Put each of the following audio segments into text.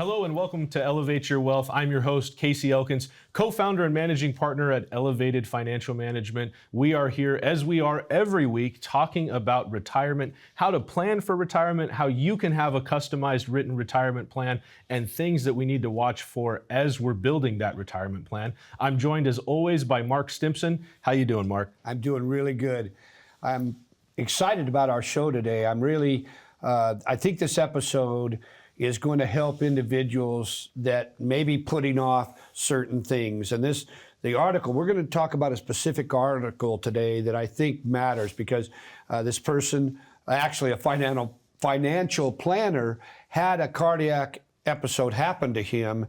Hello and welcome to Elevate Your Wealth. I'm your host, Casey Elkins, co-founder and managing partner at Elevated Financial Management. We are here, as we are every week, talking about retirement, how to plan for retirement, how you can have a customized written retirement plan, and things that we need to watch for as we're building that retirement plan. I'm joined, as always, by Mark Stimpson. How you doing, Mark? I'm doing really good. I'm excited about our show today. I think this episode is going to help individuals that may be putting off certain things. And the article, we're going to talk about a specific article today that I think matters because this person, actually a financial planner, had a cardiac episode happen to him.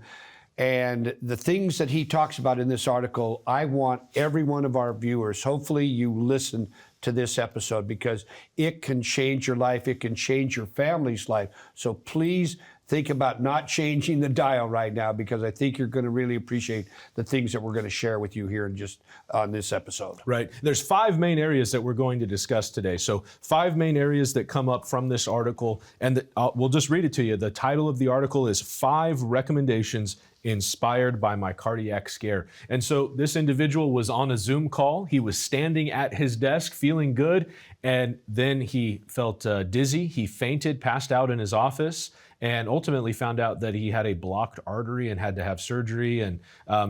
And the things that he talks about in this article, I want every one of our viewers, hopefully you listen to this episode because it can change your life. It can change your family's life. So please think about not changing the dial right now because I think you're going to really appreciate the things that we're going to share with you here on this episode. Right. There's 5 main areas that we're going to discuss today. So 5 main areas that come up from this article, and we'll just read it to you. The title of the article is 5 Recommendations Inspired by My Cardiac Scare. And so this individual was on a Zoom call. He was standing at his desk feeling good, and then he felt dizzy. He fainted, passed out in his office, and ultimately found out that he had a blocked artery and had to have surgery, and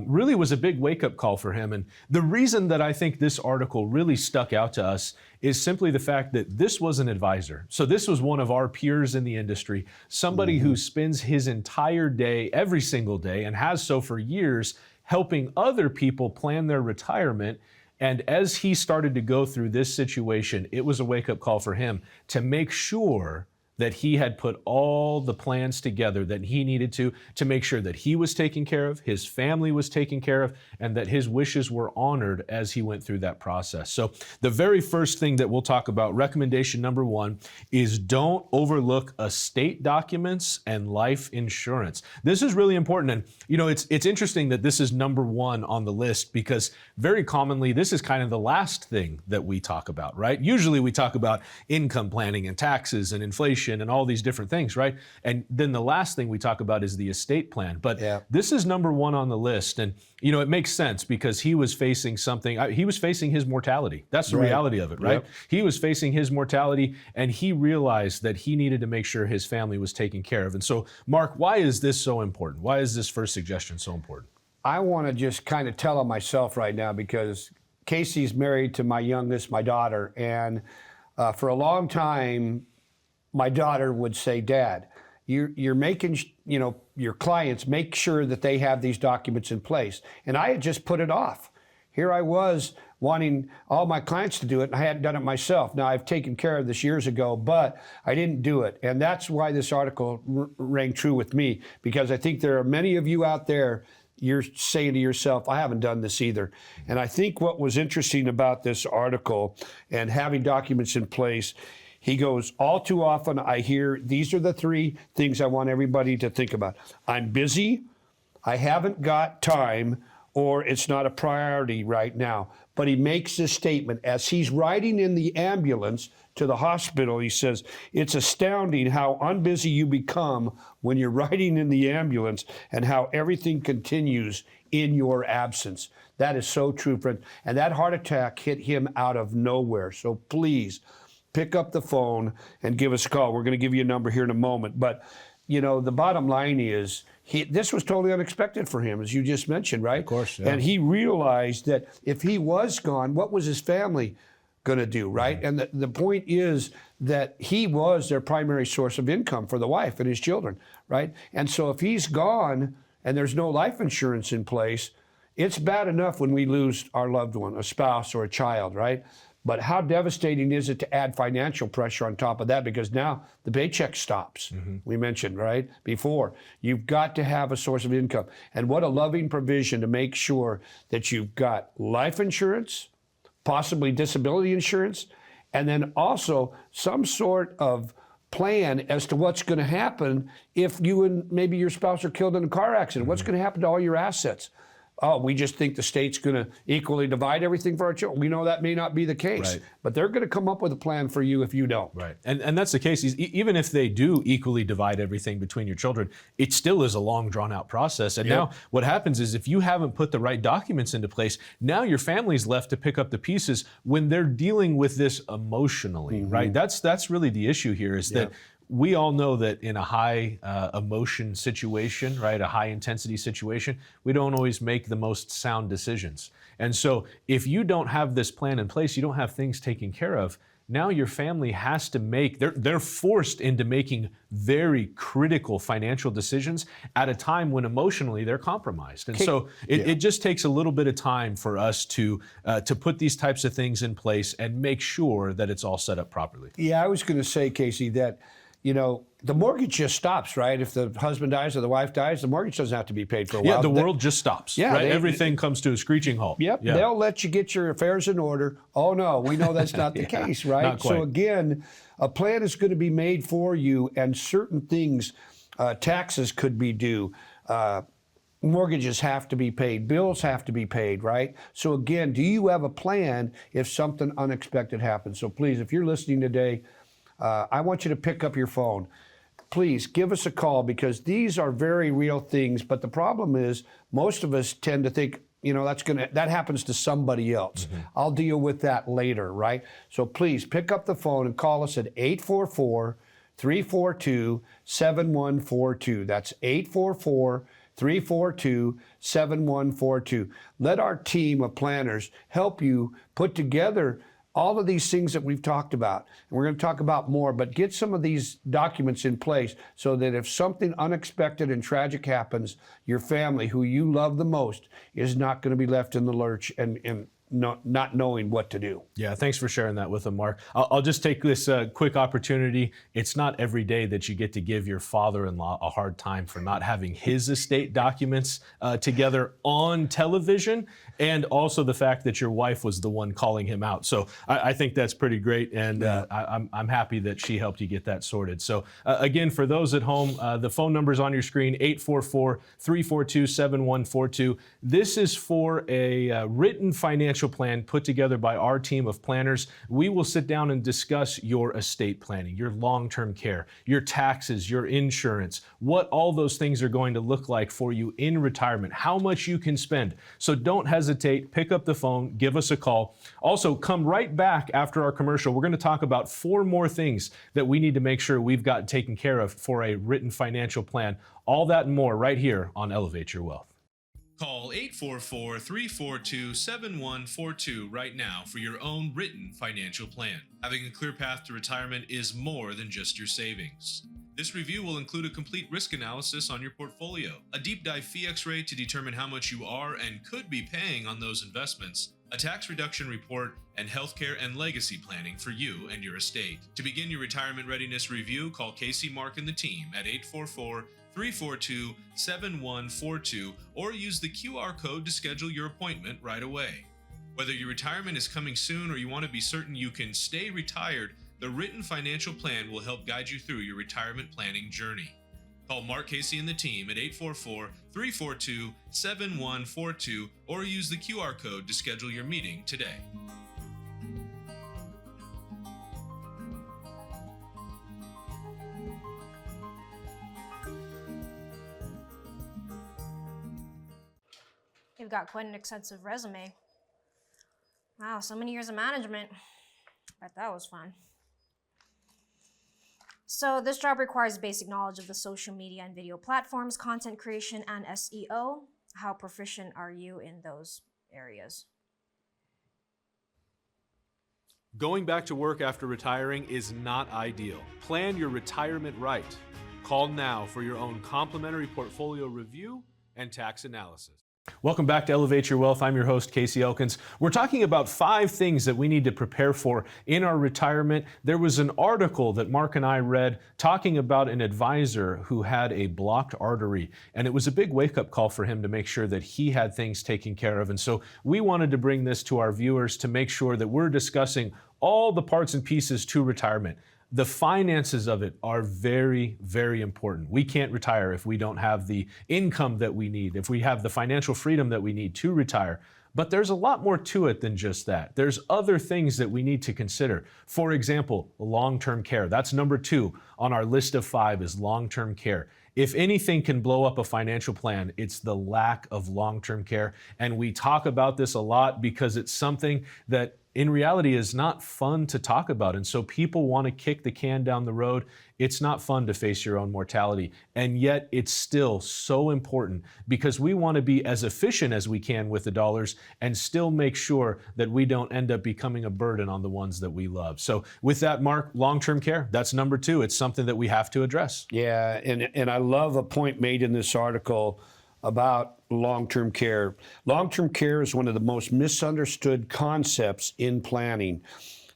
really was a big wake-up call for him. And the reason that I think this article really stuck out to us is simply the fact that this was an advisor. So this was one of our peers in the industry, somebody who spends his entire day, every single day, and has so for years, helping other people plan their retirement. And as he started to go through this situation, it was a wake-up call for him to make sure that he had put all the plans together that he needed to make sure that he was taken care of, his family was taken care of, and that his wishes were honored as he went through that process. So the very first thing that we'll talk about, recommendation number 1, is don't overlook estate documents and life insurance. This is really important. And it's interesting that this is number 1 on the list because very commonly this is kind of the last thing that we talk about, right? Usually we talk about income planning and taxes and inflation and all these different things, right? And then the last thing we talk about is the estate plan. But This is number 1 on the list. And, it makes sense because he was facing something. He was facing his mortality. That's the reality of it, right? Yep. He was facing his mortality, and he realized that he needed to make sure his family was taken care of. And so, Mark, why is this so important? Why is this first suggestion so important? I want to just kind of tell on myself right now because Casey's married to my youngest, my daughter, and for a long time, my daughter would say, Dad, you're making, your clients make sure that they have these documents in place. And I had just put it off. Here I was wanting all my clients to do it, and I hadn't done it myself. Now, I've taken care of this years ago, but I didn't do it. And that's why this article rang true with me, because I think there are many of you out there, you're saying to yourself, I haven't done this either. And I think what was interesting about this article and having documents in place, he goes, all too often I hear, these are the 3 things I want everybody to think about. I'm busy, I haven't got time, or it's not a priority right now. But he makes this statement as he's riding in the ambulance to the hospital. He says, it's astounding how unbusy you become when you're riding in the ambulance and how everything continues in your absence. That is so true, friend. And that heart attack hit him out of nowhere. So please, pick up the phone and give us a call. We're going to give you a number here in a moment. But, the bottom line is this was totally unexpected for him, as you just mentioned, right? Of course, yeah. And he realized that if he was gone, what was his family going to do, right? Mm-hmm. And the point is that he was their primary source of income for the wife and his children, right? And so if he's gone and there's no life insurance in place, it's bad enough when we lose our loved one, a spouse or a child, right? But how devastating is it to add financial pressure on top of that? Because now the paycheck stops. Mm-hmm. We mentioned, right, before. You've got to have a source of income. And what a loving provision to make sure that you've got life insurance, possibly disability insurance, and then also some sort of plan as to what's going to happen if you and maybe your spouse are killed in a car accident. Mm-hmm. What's going to happen to all your assets? oh, we just think the state's going to equally divide everything for our children. We know that may not be the case, Right. but they're going to come up with a plan for you if you don't. Right. And that's the case. Even if they do equally divide everything between your children, it still is a long, drawn-out process. And now what happens is if you haven't put the right documents into place, now your family's left to pick up the pieces when they're dealing with this emotionally, right? That's really the issue here is that we all know that in a high emotion situation, right, a high intensity situation, we don't always make the most sound decisions. And so if you don't have this plan in place, you don't have things taken care of, now your family has to make, they're forced into making very critical financial decisions at a time when emotionally they're compromised. And so it just takes a little bit of time for us to put these types of things in place and make sure that it's all set up properly. Yeah, I was going to say, Casey, that the mortgage just stops, right? If the husband dies or the wife dies, the mortgage doesn't have to be paid for a while. Yeah, the world just stops. Yeah, right? Everything comes to a screeching halt. Yep, they'll let you get your affairs in order. Oh no, we know that's not the case, right? Not quite. So again, a plan is going to be made for you, and certain things, taxes could be due. Mortgages have to be paid. Bills have to be paid, right? So again, do you have a plan if something unexpected happens? So please, if you're listening today, I want you to pick up your phone. Please give us a call because these are very real things. But the problem is most of us tend to think, that happens to somebody else. I'll deal with that later, right? So please pick up the phone and call us at 844-342-7142. That's 844-342-7142. Let our team of planners help you put together all of these things that we've talked about. And we're going to talk about more, but get some of these documents in place so that if something unexpected and tragic happens, your family, who you love the most, is not going to be left in the lurch and not knowing what to do. Yeah, thanks for sharing that with them, Mark. I'll just take this quick opportunity. It's not every day that you get to give your father-in-law a hard time for not having his estate documents together on television, and also the fact that your wife was the one calling him out. So I think that's pretty great, and I'm happy that she helped you get that sorted. So again, for those at home, the phone number is on your screen, 844-342-7142. This is for a written financial plan put together by our team of planners. We will sit down and discuss your estate planning, your long-term care, your taxes, your insurance, what all those things are going to look like for you in retirement, how much you can spend. So don't hesitate, pick up the phone, give us a call. Also, come right back after our commercial. We're going to talk about 4 more things that we need to make sure we've got taken care of for a written financial plan. All that and more right here on Elevate Your Wealth. Call 844-342-7142 right now for your own written financial plan. Having a clear path to retirement is more than just your savings. This review will include a complete risk analysis on your portfolio, a deep dive fee X-ray to determine how much you are and could be paying on those investments, a tax reduction report, and healthcare and legacy planning for you and your estate. To begin your retirement readiness review, call Casey, Mark, and the team at 844-342-7142 or use the QR code to schedule your appointment right away. Whether your retirement is coming soon or you want to be certain you can stay retired, the written financial plan will help guide you through your retirement planning journey. Call Mark, Casey, and the team at 844-342-7142 or use the QR code to schedule your meeting today. You've got quite an extensive resume. Wow, so many years of management. Bet that was fun. So this job requires basic knowledge of the social media and video platforms, content creation, and SEO. How proficient are you in those areas? Going back to work after retiring is not ideal. Plan your retirement right. Call now for your own complimentary portfolio review and tax analysis. Welcome back to Elevate Your Wealth. I'm your host, Casey Elkins. We're talking about 5 things that we need to prepare for in our retirement. There was an article that Mark and I read talking about an advisor who had a blocked artery, and it was a big wake-up call for him to make sure that he had things taken care of. And so we wanted to bring this to our viewers to make sure that we're discussing all the parts and pieces to retirement. the finances of it are very, very important. We can't retire if we don't have the income that we need, if we have the financial freedom that we need to retire. But there's a lot more to it than just that. There's other things that we need to consider. For example, long-term care. That's number 2 on our list of 5 is long-term care. If anything can blow up a financial plan, it's the lack of long-term care. And we talk about this a lot because it's something that in reality is not fun to talk about. And so people want to kick the can down the road. It's not fun to face your own mortality. And yet it's still so important because we want to be as efficient as we can with the dollars and still make sure that we don't end up becoming a burden on the ones that we love. So with that, Mark, long-term care, that's number 2. It's something that we have to address. Yeah, and I love a point made in this article about long-term care. Long-term care is one of the most misunderstood concepts in planning.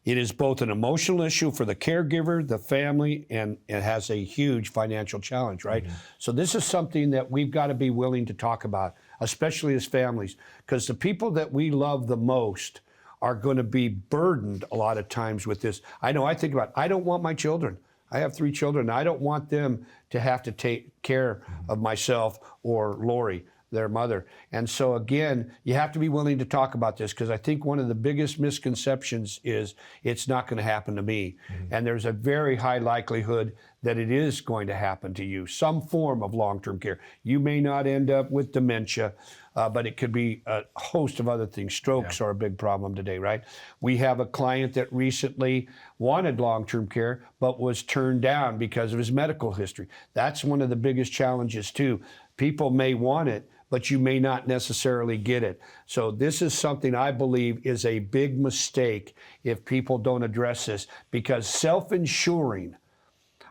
It is both an emotional issue for the caregiver, the family, and it has a huge financial challenge, right? So this is something that we've got to be willing to talk about, especially as families, because the people that we love the most are going to be burdened a lot of times with this. I know I think about, I don't want my children. I have 3 children. I don't want them to have to take care of myself or Lori, their mother. And so again, you have to be willing to talk about this because I think one of the biggest misconceptions is it's not going to happen to me. And there's a very high likelihood that it is going to happen to you, some form of long-term care. You may not end up with dementia, but it could be a host of other things. Strokes are a big problem today, right? We have a client that recently wanted long-term care, but was turned down because of his medical history. That's one of the biggest challenges too. People may want it, but you may not necessarily get it. So this is something I believe is a big mistake if people don't address this, because self-insuring,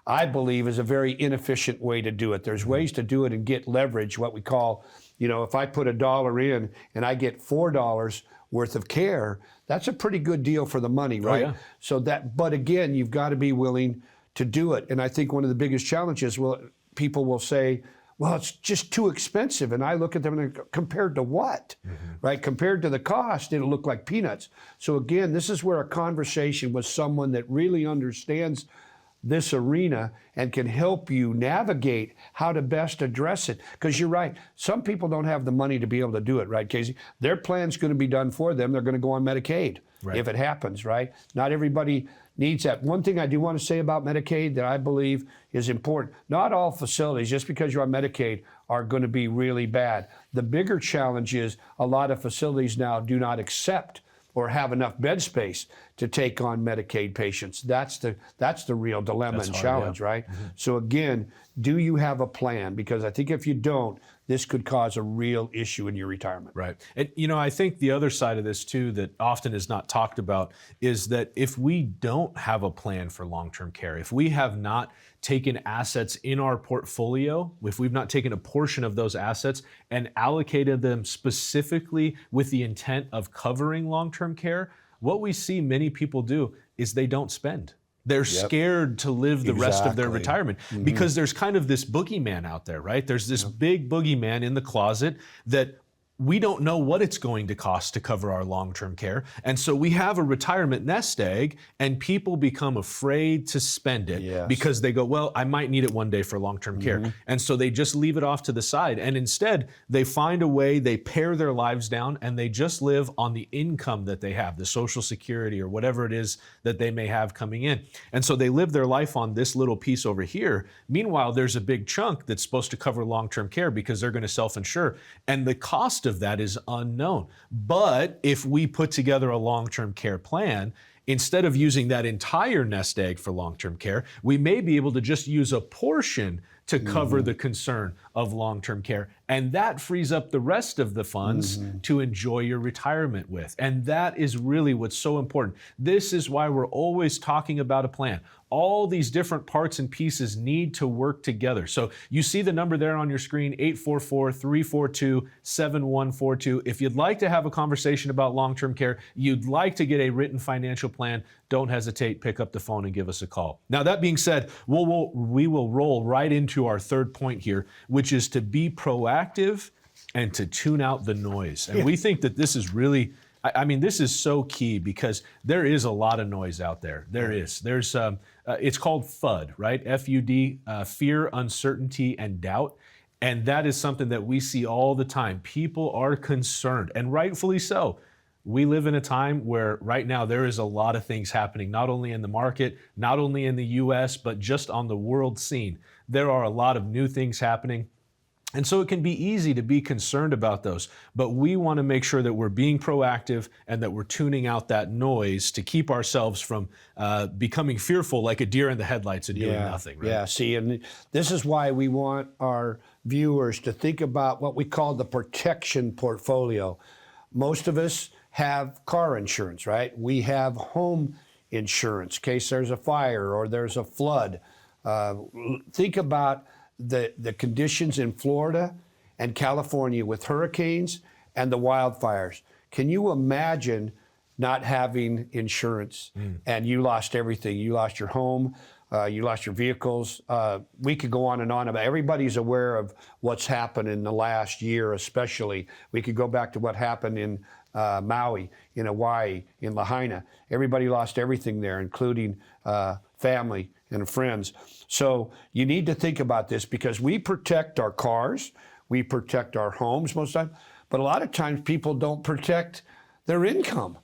I believe, is a very inefficient way to do it. There's ways to do it and get leverage, what we call, if I put $1 in and I get $4 worth of care, that's a pretty good deal for the money, right? Oh, yeah. So but again, you've got to be willing to do it. And I think one of the biggest challenges, people will say, well, it's just too expensive. And I look at them and go, compared to what, right? Compared to the cost, it'll look like peanuts. So again, this is where a conversation with someone that really understands this arena and can help you navigate how to best address it. Because you're right, some people don't have the money to be able to do it, right, Casey? Their plan's going to be done for them. They're going to go on Medicaid if it happens, right? Not everybody needs that. One thing I do want to say about Medicaid that I believe is important, not all facilities, just because you're on Medicaid, are going to be really bad. The bigger challenge is a lot of facilities now do not accept or have enough bed space to take on Medicaid patients. That's the real dilemma and challenge, right? So again, do you have a plan? Because I think if you don't, this could cause a real issue in your retirement. Right. And I think the other side of this too that often is not talked about is that if we don't have a plan for long-term care, if we have not taken assets in our portfolio, if we've not taken a portion of those assets and allocated them specifically with the intent of covering long-term care, what we see many people do is they don't spend. They're scared to live the rest of their retirement because there's kind of this boogeyman out there, right? There's this big boogeyman in the closet that we don't know what it's going to cost to cover our long-term care. And so we have a retirement nest egg and people become afraid to spend it because they go, well, I might need it one day for long-term care. And so they just leave it off to the side. And instead, they find a way, they pare their lives down and they just live on the income that they have, the Social Security or whatever it is that they may have coming in. And so they live their life on this little piece over here. Meanwhile, there's a big chunk that's supposed to cover long-term care because they're going to self-insure. And the cost of that is unknown. But if we put together a long-term care plan, instead of using that entire nest egg for long-term care, we may be able to just use a portion to cover the concern of long-term care. And that frees up the rest of the funds to enjoy your retirement with. And that is really what's so important. This is why we're always talking about a plan. All these different parts and pieces need to work together. So you see the number there on your screen, 844-342-7142. If you'd like to have a conversation about long-term care, you'd like to get a written financial plan, don't hesitate, pick up the phone and give us a call. Now, that being said, we will roll right into our third point here, which is to be proactive and to tune out the noise. And we think that this is really I mean, this is so key because there is a lot of noise out there. It's called FUD, right? FUD, fear, uncertainty, and doubt. And that is something that we see all the time. People are concerned, and rightfully so. We live in a time where right now there is a lot of things happening, not only in the market, not only in the US, but just on the world scene. There are a lot of new things happening. And so it can be easy to be concerned about those, but we want to make sure that we're being proactive and that we're tuning out that noise to keep ourselves from becoming fearful like a deer in the headlights and doing nothing. Right? Yeah, see, and this is why we want our viewers to think about what we call the protection portfolio. Most of us have car insurance, right? We have home insurance in case there's a fire or there's a flood. Think about the conditions in Florida and California with hurricanes and the wildfires. Can you imagine not having insurance and you lost everything? You lost your home, you lost your vehicles. We could go on and on about. Everybody's aware of what's happened in the last year, especially. We could go back to what happened in Maui, in Hawaii, in Lahaina. Everybody lost everything there, including family and friends. So you need to think about this because we protect our cars, we protect our homes most of the time, but a lot of times people don't protect their income,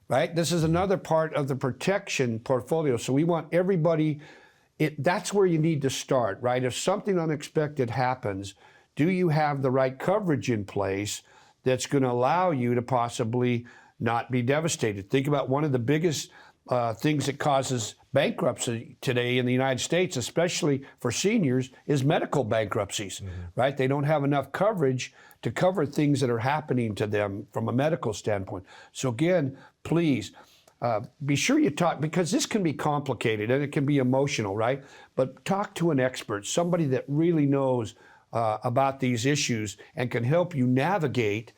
right? This is another part of the protection portfolio. So we want everybody, that's where you need to start, right? If something unexpected happens, do you have the right coverage in place that's going to allow you to possibly not be devastated? Think about one of the biggest things that causes bankruptcy today in the United States, especially for seniors, is medical bankruptcies, right? They don't have enough coverage to cover things that are happening to them from a medical standpoint. So again, please be sure you talk, because this can be complicated and it can be emotional, right? But talk to an expert, somebody that really knows about these issues and can help you navigate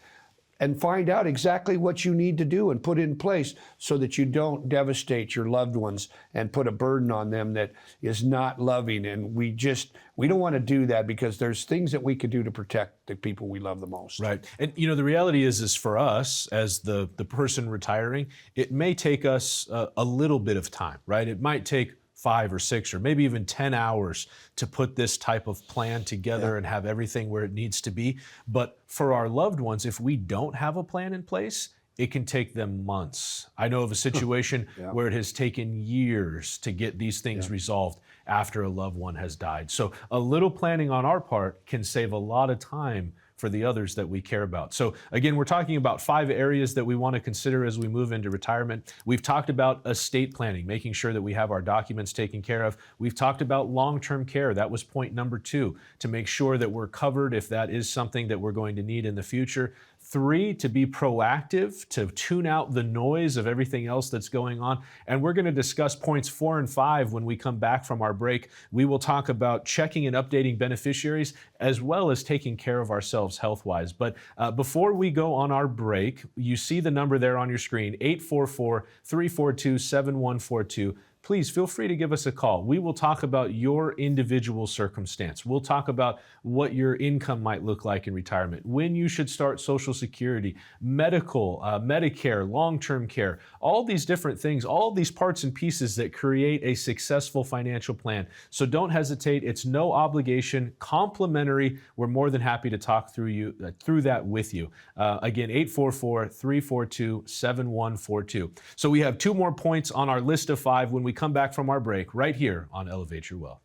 and find out exactly what you need to do and put in place so that you don't devastate your loved ones and put a burden on them that is not loving. And we don't want to do that because there's things that we could do to protect the people we love the most. Right. And the reality is for us as the person retiring, it may take us a little bit of time, right? It might take 5 or 6 or maybe even 10 hours to put this type of plan together and have everything where it needs to be. But for our loved ones, if we don't have a plan in place, it can take them months. I know of a situation where it has taken years to get these things resolved after a loved one has died. So a little planning on our part can save a lot of time for the others that we care about. So again, we're talking about 5 areas that we want to consider as we move into retirement. We've talked about estate planning, making sure that we have our documents taken care of. We've talked about long-term care. That was point number 2, to make sure that we're covered if that is something that we're going to need in the future. 3, to be proactive, to tune out the noise of everything else that's going on. And we're going to discuss points 4 and 5 when we come back from our break. We will talk about checking and updating beneficiaries as well as taking care of ourselves health-wise. But before we go on our break, you see the number there on your screen, 844-342-7142. Please feel free to give us a call. We will talk about your individual circumstance. We'll talk about what your income might look like in retirement, when you should start Social Security, medical, Medicare, long-term care, all these different things, all these parts and pieces that create a successful financial plan. So don't hesitate. It's no obligation, complimentary. We're more than happy to talk through that with you. Again, 844-342-7142. So we have 2 more points on our list of 5 when we come back from our break right here on Elevate Your Wealth.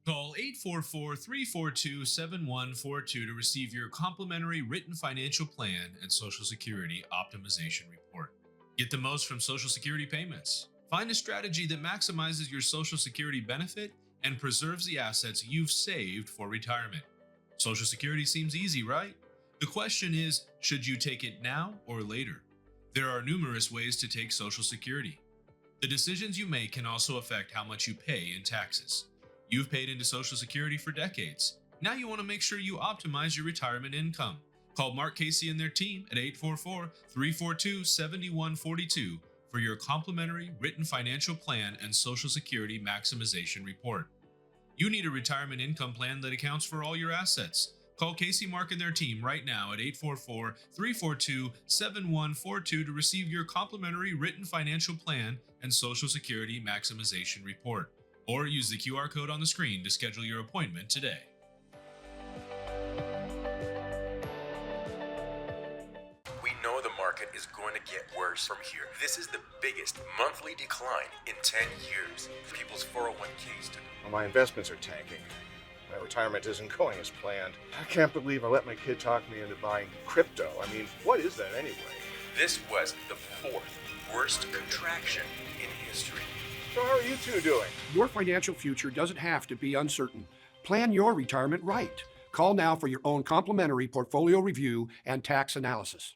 Call 844-342-7142 to receive your complimentary written financial plan and Social Security optimization report. Get the most from Social Security payments. Find a strategy that maximizes your Social Security benefit and preserves the assets you've saved for retirement. Social Security seems easy, right? The question is, should you take it now or later? There are numerous ways to take Social Security. The decisions you make can also affect how much you pay in taxes. You've paid into Social Security for decades. Now you want to make sure you optimize your retirement income. Call Mark Casey and their team at 844-342-7142 for your complimentary written financial plan and Social Security maximization report. You need a retirement income plan that accounts for all your assets, Call Casey, Mark, and their team right now at 844-342-7142 to receive your complimentary written financial plan and Social Security maximization report. Or use the QR code on the screen to schedule your appointment today. We know the market is going to get worse from here. This is the biggest monthly decline in 10 years. People's 401ks took. Well, my investments are tanking. My retirement isn't going as planned. I can't believe I let my kid talk me into buying crypto. I mean, what is that anyway? This was the fourth worst contraction in history. So how are you two doing? Your financial future doesn't have to be uncertain. Plan your retirement right. Call now for your own complimentary portfolio review and tax analysis.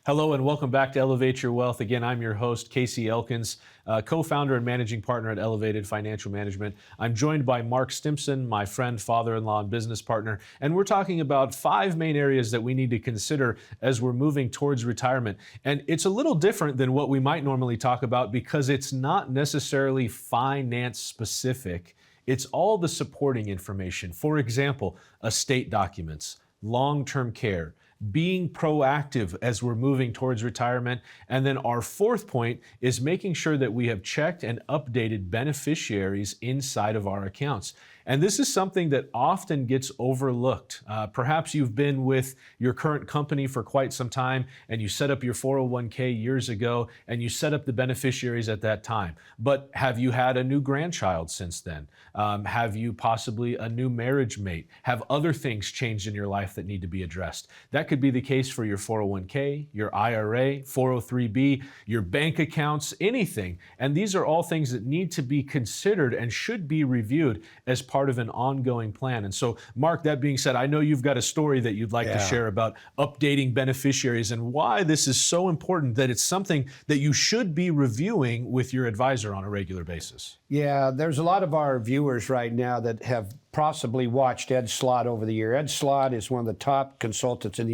Hello and welcome back to Elevate Your Wealth. Again, I'm your host, Casey Elkins, co-founder and managing partner at Elevated Financial Management. I'm joined by Mark Stimpson, my friend, father-in-law, and business partner, and we're talking about 5 main areas that we need to consider as we're moving towards retirement. And it's a little different than what we might normally talk about because it's not necessarily finance specific. It's all the supporting information. For example, estate documents, long-term care, being proactive as we're moving towards retirement. And then our fourth point is making sure that we have checked and updated beneficiaries inside of our accounts. And this is something that often gets overlooked. Perhaps you've been with your current company for quite some time and you set up your 401k years ago and you set up the beneficiaries at that time. But have you had a new grandchild since then? Have you possibly a new marriage mate? Have other things changed in your life that need to be addressed? That could be the case for your 401k, your IRA, 403b, your bank accounts, anything. And these are all things that need to be considered and should be reviewed as part of an ongoing plan. And so, Mark, that being said, I know you've got a story that you'd like to share about updating beneficiaries and why this is so important that it's something that you should be reviewing with your advisor on a regular basis. Yeah, there's a lot of our viewers right now that have possibly watched Ed Slott over the year. Ed Slott is one of the top consultants in the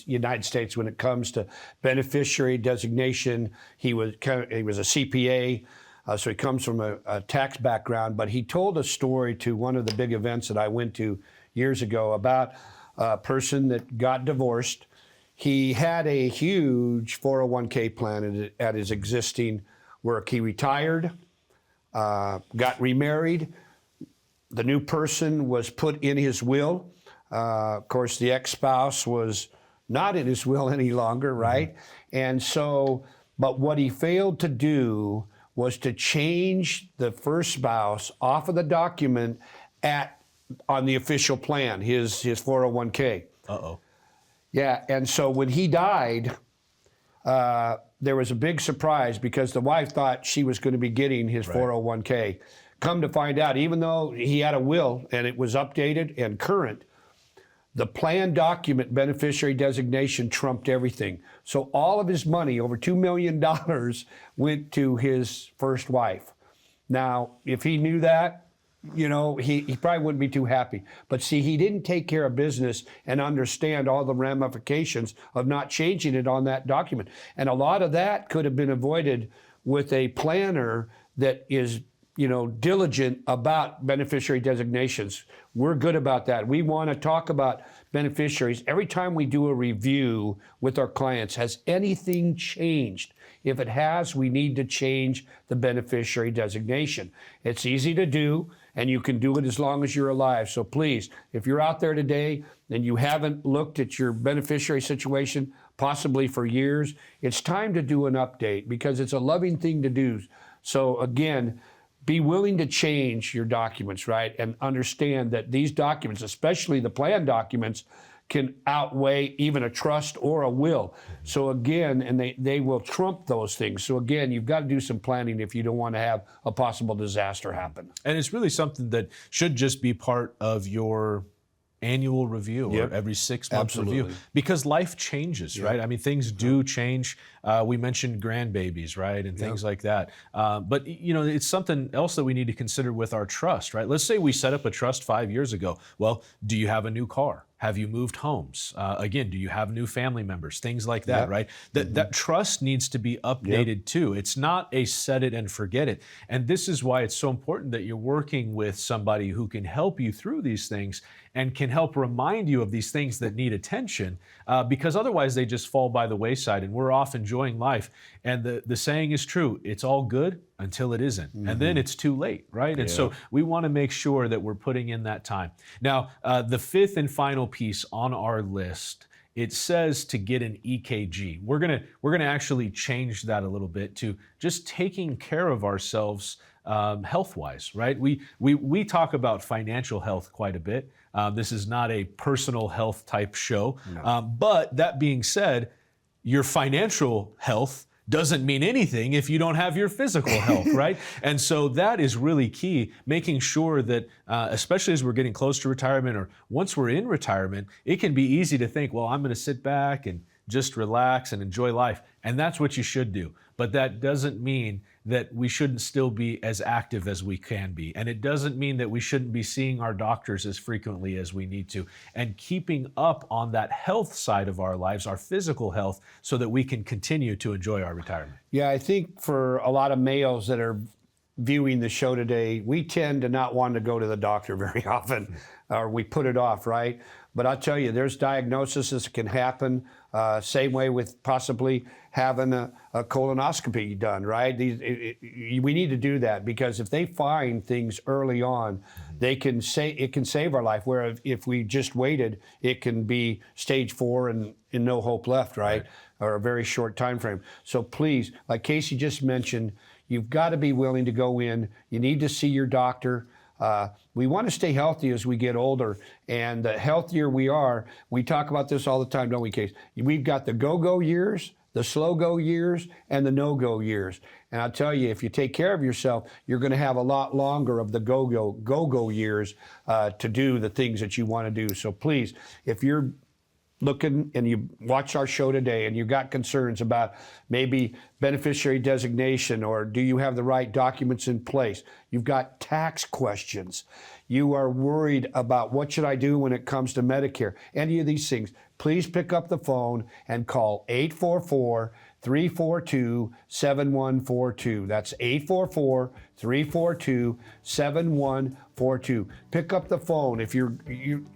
United States when it comes to beneficiary designation. He was a CPA. So he comes from a tax background, but he told a story to one of the big events that I went to years ago about a person that got divorced. He had a huge 401k plan at his existing work. He retired, got remarried. The new person was put in his will. Of course, the ex-spouse was not in his will any longer, right? Mm-hmm. And so, but what he failed to do was to change the first spouse off of the document on the official plan, his 401k. Uh-oh. Yeah, and so when he died, there was a big surprise because the wife thought she was going to be getting his 401k. Come to find out, even though he had a will and it was updated and current, the plan document beneficiary designation trumped everything. So all of his money, over $2 million, went to his first wife. Now, if he knew that, you know, he probably wouldn't be too happy. But see, he didn't take care of business and understand all the ramifications of not changing it on that document. And a lot of that could have been avoided with a planner that is, you know, diligent about beneficiary designations. We're good about that. We want to talk about beneficiaries. Every time we do a review with our clients, has anything changed? If it has, we need to change the beneficiary designation. It's easy to do, and you can do it as long as you're alive. So please, if you're out there today and you haven't looked at your beneficiary situation, possibly for years, it's time to do an update because it's a loving thing to do. So again, be willing to change your documents, right? And understand that these documents, especially the plan documents, can outweigh even a trust or a will. So again, and they will trump those things. So again, you've got to do some planning if you don't want to have a possible disaster happen. And it's really something that should just be part of your annual review or every 6 month review because life changes, right? I mean, things do change. We mentioned grandbabies, right? And things like that. But, you know, it's something else that we need to consider with our trust, right? Let's say we set up a trust 5 years ago. Well, do you have a new car? Have you moved homes? Again, do you have new family members? Things like that, right? That trust needs to be updated too. It's not a set it and forget it. And this is why it's so important that you're working with somebody who can help you through these things and can help remind you of these things that need attention, because otherwise they just fall by the wayside and we're off enjoying life. And the saying is true, it's all good until it isn't. And then it's too late, right? And so we want to make sure that we're putting in that time. Now, the fifth and final piece on our list, it says to get an EKG. We're gonna actually change that a little bit to just taking care of ourselves health-wise, right? We talk about financial health quite a bit. This is not a personal health type show. No. But that being said, your financial health doesn't mean anything if you don't have your physical health, right? And so that is really key, making sure that, especially as we're getting close to retirement or once we're in retirement, it can be easy to think, well, I'm going to sit back and just relax and enjoy life. And that's what you should do. But that doesn't mean that we shouldn't still be as active as we can be. And it doesn't mean that we shouldn't be seeing our doctors as frequently as we need to. And keeping up on that health side of our lives, our physical health, so that we can continue to enjoy our retirement. Yeah, I think for a lot of males that are viewing the show today, we tend to not want to go to the doctor very often, or we put it off, right? But I'll tell you, there's diagnoses that can happen. Same way with possibly having a colonoscopy done, right? We need to do that because if they find things early on, it can save our life. Where if we just waited, it can be stage 4 and no hope left, right? Or a very short time frame. So please, like Casey just mentioned, you've got to be willing to go in. You need to see your doctor. We want to stay healthy as we get older, and the healthier we are, we talk about this all the time, don't we, Case? We've got the go-go years, the slow-go years, and the no-go years. And I'll tell you, if you take care of yourself, you're going to have a lot longer of the go-go years to do the things that you want to do. So please, if you're looking and you watch our show today and you've got concerns about maybe beneficiary designation or do you have the right documents in place, you've got tax questions, you are worried about what should I do when it comes to Medicare, any of these things, please pick up the phone and call 844-342-7142. That's 844-342-7142. Pick up the phone. If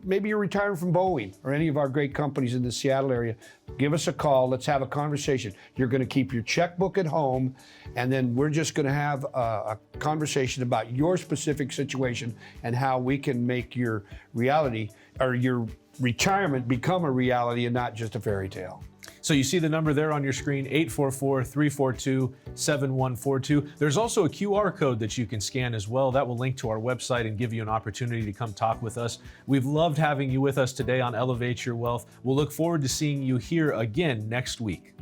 maybe you're retiring from Boeing or any of our great companies in the Seattle area, give us a call. Let's have a conversation. You're going to keep your checkbook at home, and then we're just going to have a conversation about your specific situation and how we can make your reality or your retirement become a reality and not just a fairy tale. So you see the number there on your screen, 844-342-7142. There's also a QR code that you can scan as well. That will link to our website and give you an opportunity to come talk with us. We've loved having you with us today on Elevate Your Wealth. We'll look forward to seeing you here again next week.